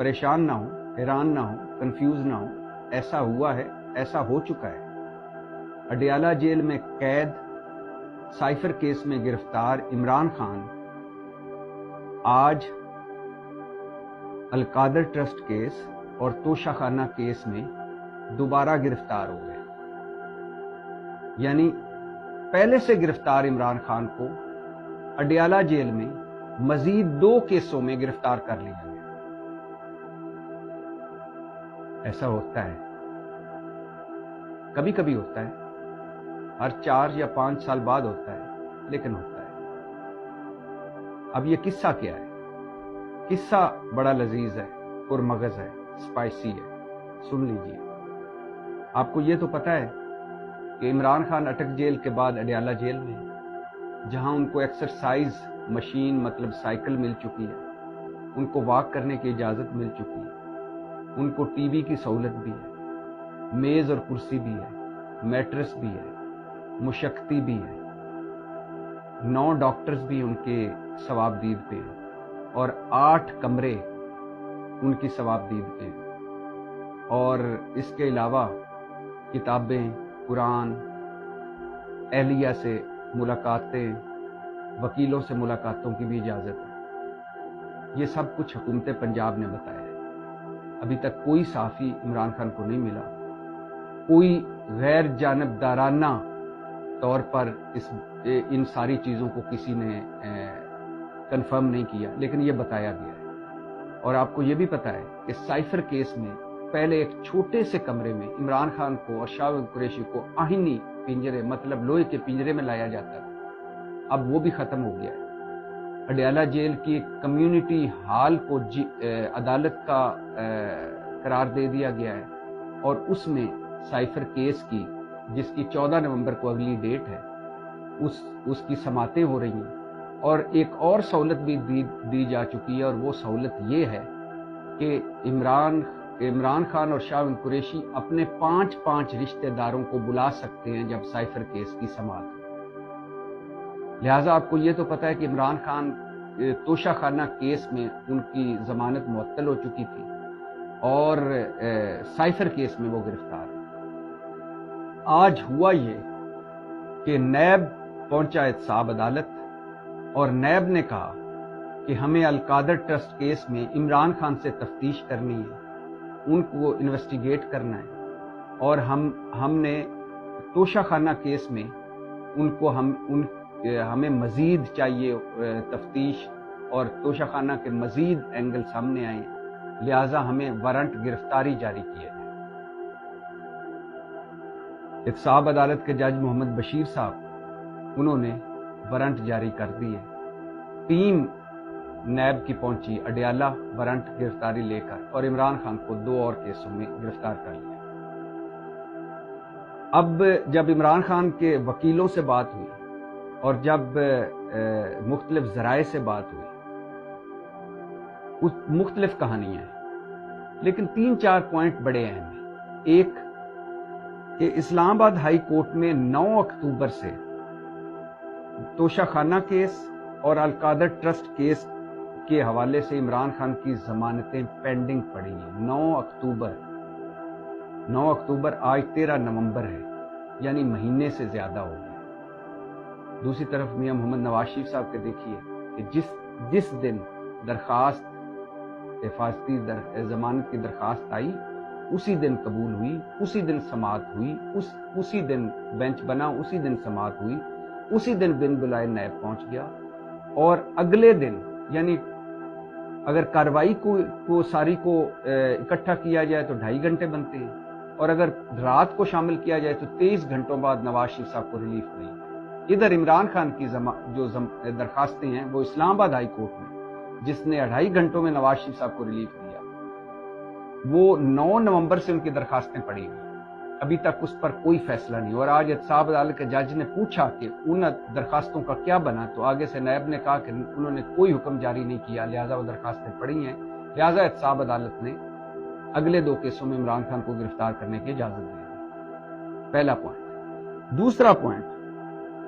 परेशान ना हो, हैरान ना हो, कंफ्यूज ना हो। ऐसा हुआ है, ऐसा हो चुका है। अडयाला जेल में कैद साइफर केस में गिरफ्तार इमरान खान आज अलकादर ट्रस्ट केस और तोशाखाना केस में दोबारा गिरफ्तार हो गए। यानी पहले से गिरफ्तार इमरान खान को अडयाला जेल में मजीद 2 केसों में गिरफ्तार कर लिया गया। ऐसा होता है, कभी कभी होता है, हर 4 या 5 साल बाद होता है, लेकिन होता है। अब ये किस्सा क्या है? किस्सा बड़ा लजीज है, पुरमगज है, स्पाइसी है, सुन लीजिए। आपको ये तो पता है कि इमरान खान अटक जेल के बाद अडयाला जेल में, जहां उनको एक्सरसाइज मशीन मतलब साइकिल मिल चुकी है, उनको वॉक करने की इजाजत मिल चुकी है, उनको टीवी की सहूलत भी है, मेज और कुर्सी भी है, मैट्रेस भी है, मुशक्ति भी है, 9 डॉक्टर्स भी उनके सवाबदीद पे हैं और 8 कमरे उनकी सवाबदीद पे हैं। और इसके अलावा किताबें, कुरान, अहलिया से मुलाकातें, वकीलों से मुलाकातों की भी इजाज़त है। ये सब कुछ हुकूमत पंजाब ने बताया है। अभी तक कोई साफ़ी इमरान खान को नहीं मिला, कोई गैर जानबदाराना तौर पर इन सारी चीज़ों को किसी ने कंफर्म नहीं किया, लेकिन ये बताया गया है। और आपको ये भी पता है कि साइफर केस में पहले एक छोटे से कमरे में इमरान खान को और शाह कुरैशी को आहिनी पिंजरे मतलब लोहे के पिंजरे में लाया जाता था। अब वो भी खत्म हो गया है। अडयाला जेल की कम्युनिटी हॉल को अदालत का करार दे दिया गया है और उसमें साइफर केस की, जिसकी 14 नवंबर को अगली डेट है, उसकी समातें हो रही हैं। और एक और सहूलत भी दी जा चुकी है, और वो सहूलत ये है कि इमरान खान और शाह कुरैशी अपने 5 रिश्तेदारों को बुला सकते हैं जब साइफर केस की समात हो। लिहाजा आपको ये तो पता है कि इमरान खान तोशाखाना केस में उनकी जमानत मुअत्तल हो चुकी थी और साइफर केस में वो गिरफ्तार है। आज हुआ ये कि नैब पहुंचा एहतसाब अदालत और नैब ने कहा कि हमें अलकादर ट्रस्ट केस में इमरान खान से तफ्तीश करनी है, उनको इन्वेस्टिगेट करना है, और हमने तोशाखाना केस में हमें मजीद चाहिए तफ्तीश और तोशाखाना के मजीद एंगल सामने आए, लिहाजा हमें वारंट गिरफ्तारी जारी किया जाए। एहतसाब अदालत के जज मोहम्मद बशीर साहब, उन्होंने वारंट जारी कर दिए। टीम नैब की पहुंची अडयाला वारंट गिरफ्तारी लेकर और इमरान खान को 2 और केसों में गिरफ्तार कर लिया। अब जब इमरान खान के वकीलों से बात हुई और जब मुख्तलिफ ज़राए से बात हुई, कुछ मुख्तलिफ कहानियां हैं, लेकिन 3-4 पॉइंट बड़े अहम हैं। एक कि इस्लामाबाद हाई कोर्ट में 9 अक्टूबर से तोशाखाना केस और अलकादर ट्रस्ट केस के हवाले से इमरान खान की जमानतें पेंडिंग पड़ी हैं। 9 अक्टूबर आज 13 नवंबर है, यानी महीने से ज्यादा हो गया। दूसरी तरफ मियां मोहम्मद नवाज शरीफ साहब के देखिए कि जिस दिन दरखास्त हिफाजती जमानत की दरखास्त आई, उसी दिन कबूल हुई, उसी दिन समाअत हुई, उसी दिन बेंच बना, उसी दिन समाअत हुई, उसी दिन बिन बुलाए नैब पहुंच गया। और अगले दिन, यानी अगर कार्रवाई को सारी को इकट्ठा किया जाए तो 2.5 घंटे बनते हैं, और अगर रात को शामिल किया जाए तो 23 घंटों बाद नवाज शरीफ साहब को रिलीफ नहीं। इधर इमरान खान की जो दरखास्तें हैं वो इस्लामाबाद हाई कोर्ट में, जिसने 2.5 घंटों में नवाज शरीफ साहब को रिलीफ दिया, वो 9 नवंबर से उनकी दरखास्तें पड़ी हुई, अभी तक उस पर कोई फैसला नहीं। और आज एहतसाब अदालत के जज ने पूछा कि उन दरखास्तों का क्या बना, तो आगे से नैब ने कहा कि उन्होंने कोई हुक्म जारी नहीं किया, लिहाजा वो दरखास्तें पड़ी हैं। लिहाजा एहतसाब अदालत ने अगले 2 केसों में इमरान खान को गिरफ्तार करने की इजाजत दे दी। पहला पॉइंट। दूसरा पॉइंट,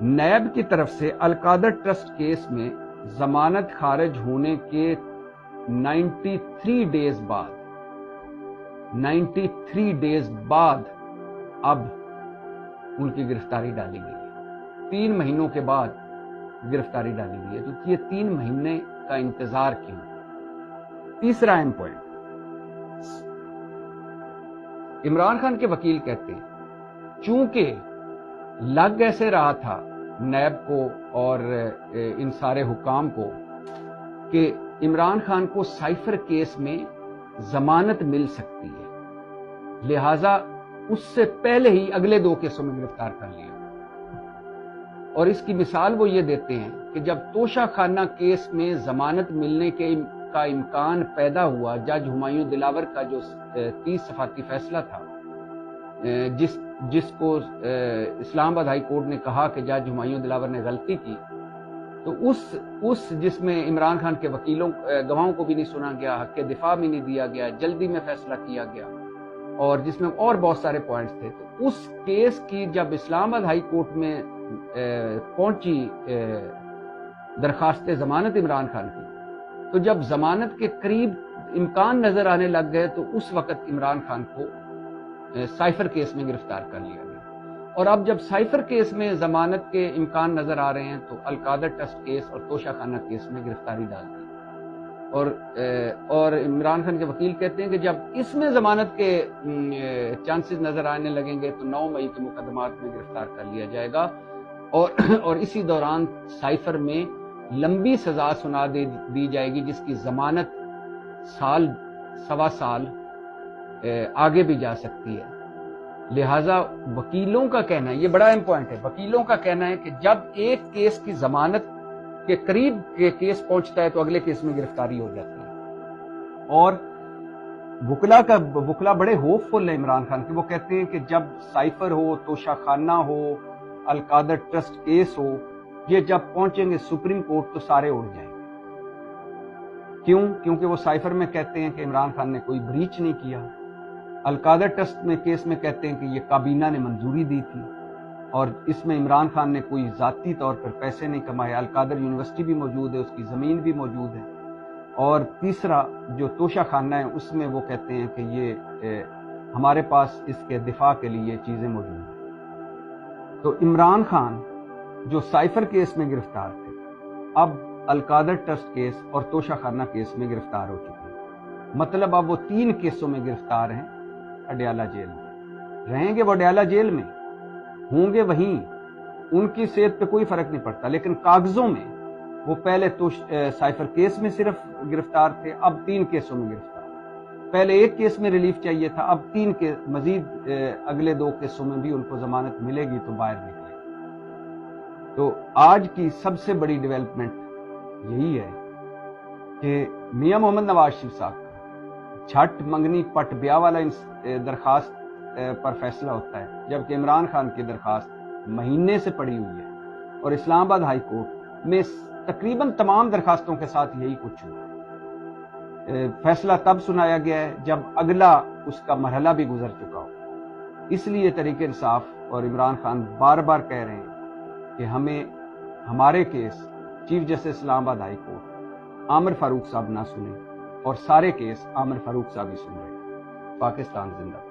नैब की तरफ से अलकादर ट्रस्ट केस में जमानत खारिज होने के 93 डेज बाद अब उनकी गिरफ्तारी डाली गई है। 3 महीनों के बाद गिरफ्तारी डाली गई है। तो ये 3 महीने का इंतजार क्यों? तीसरा अहम पॉइंट, इमरान खान के वकील कहते हैं चूंकि लग ऐसे रहा था नैब को और इन सारे हुकाम को कि इमरान खान को साइफर केस में जमानत मिल सकती है, लिहाजा उससे पहले ही अगले 2 केसों में गिरफ्तार कर लिया। और इसकी मिसाल वो ये देते हैं कि जब तोशा खाना केस में जमानत मिलने का इम्कान पैदा हुआ, जज हुमायूं दिलावर का जो 30 सफाती फैसला था, जिसको इस्लामाबाद हाई कोर्ट ने कहा कि जज हुमायूं दिलावर ने गलती की, तो उस जिसमें इमरान खान के वकीलों गवाहों को भी नहीं सुना गया, हक के दिफा भी नहीं दिया गया, जल्दी में फैसला किया गया, और जिसमें और बहुत सारे पॉइंट्स थे, तो उस केस की जब इस्लामाबाद हाई कोर्ट में पहुंची दरखास्त जमानत इमरान खान की, तो जब जमानत के करीब इम्कान नजर आने लग गए तो उस वक्त इमरान खान को साइफर केस में गिरफ्तार कर लिया गया। और अब जब साइफर केस में जमानत के इम्कान नजर आ रहे हैं तो अलकादर ट्रस्ट केस और तोशा खाना केस में गिरफ्तारी डाल दी। और इमरान खान के वकील कहते हैं कि जब इसमें जमानत के चांसेस नजर आने लगेंगे तो 9 मई के मुकदमात में गिरफ्तार कर लिया जाएगा, और इसी दौरान साइफर में लंबी सजा सुना दी जाएगी, जिसकी जमानत साल 1.25 साल आगे भी जा सकती है। लिहाजा वकीलों का कहना है, ये बड़ा अहम पॉइंट है, वकीलों का कहना है कि जब एक केस की जमानत के करीब के केस पहुंचता है तो अगले केस में गिरफ्तारी हो जाती है। और वकला बड़े होपफुल है इमरान खान के, वो कहते हैं कि जब साइफर हो, तोशा खाना हो, अलकादर ट्रस्ट केस हो, ये जब पहुंचेंगे सुप्रीम कोर्ट तो सारे उड़ जाएंगे। क्यों? क्योंकि वो साइफर में कहते हैं कि इमरान खान ने कोई ब्रीच नहीं किया, अलकादर ट्रस्ट में केस में कहते हैं कि ये काबीना ने मंजूरी दी थी, और इसमें इमरान खान ने कोई जाती तौर पर पैसे नहीं कमाए, अलकादर यूनिवर्सिटी भी मौजूद है, उसकी ज़मीन भी मौजूद है। और तीसरा जो तोशा खाना है उसमें वो कहते हैं कि ये हमारे पास इसके दिफा के लिए चीज़ें मौजूद हैं। तो इमरान खान जो साइफर केस में गिरफ्तार थे, अब अलकादर ट्रस्ट केस और तोशा खाना केस में गिरफ्तार हो चुके हैं। मतलब अब वो 3 केसों में गिरफ्तार हैं अडयाला जेल में। रहेंगे वो अडयाला जेल में, होंगे वहीं, उनकी सेहत पे कोई फर्क नहीं पड़ता, लेकिन कागजों में वो पहले तो साइफर केस में सिर्फ गिरफ्तार थे, अब 3 केसों में गिरफ्तार। पहले 1 केस में रिलीफ चाहिए था, अब 3 के मजीद अगले 2 केसों में भी उनको जमानत मिलेगी तो बाहर निकलेंगे। तो आज की सबसे बड़ी डेवलपमेंट यही है कि मियां मोहम्मद नवाज शरीफ साहब का झट मंगनी पट ब्याह वाला दरखास्त पर फैसला होता है, जबकि इमरान खान की दरखास्त महीने से पड़ी हुई है, और इस्लामाबाद हाई कोर्ट में तकरीबन तमाम दरखास्तों के साथ यही कुछ हुआ है। फैसला तब सुनाया गया है जब अगला उसका मरहला भी गुजर चुका हो। इसलिए तहरीक इंसाफ और इमरान खान बार बार कह रहे हैं कि हमें हमारे case chief justice Islamabad high court Aamir Farooq साहब ना सुने, और सारे केस आमिर फारूक साहब ही सुन रहे हैं। पाकिस्तान जिंदाबाद।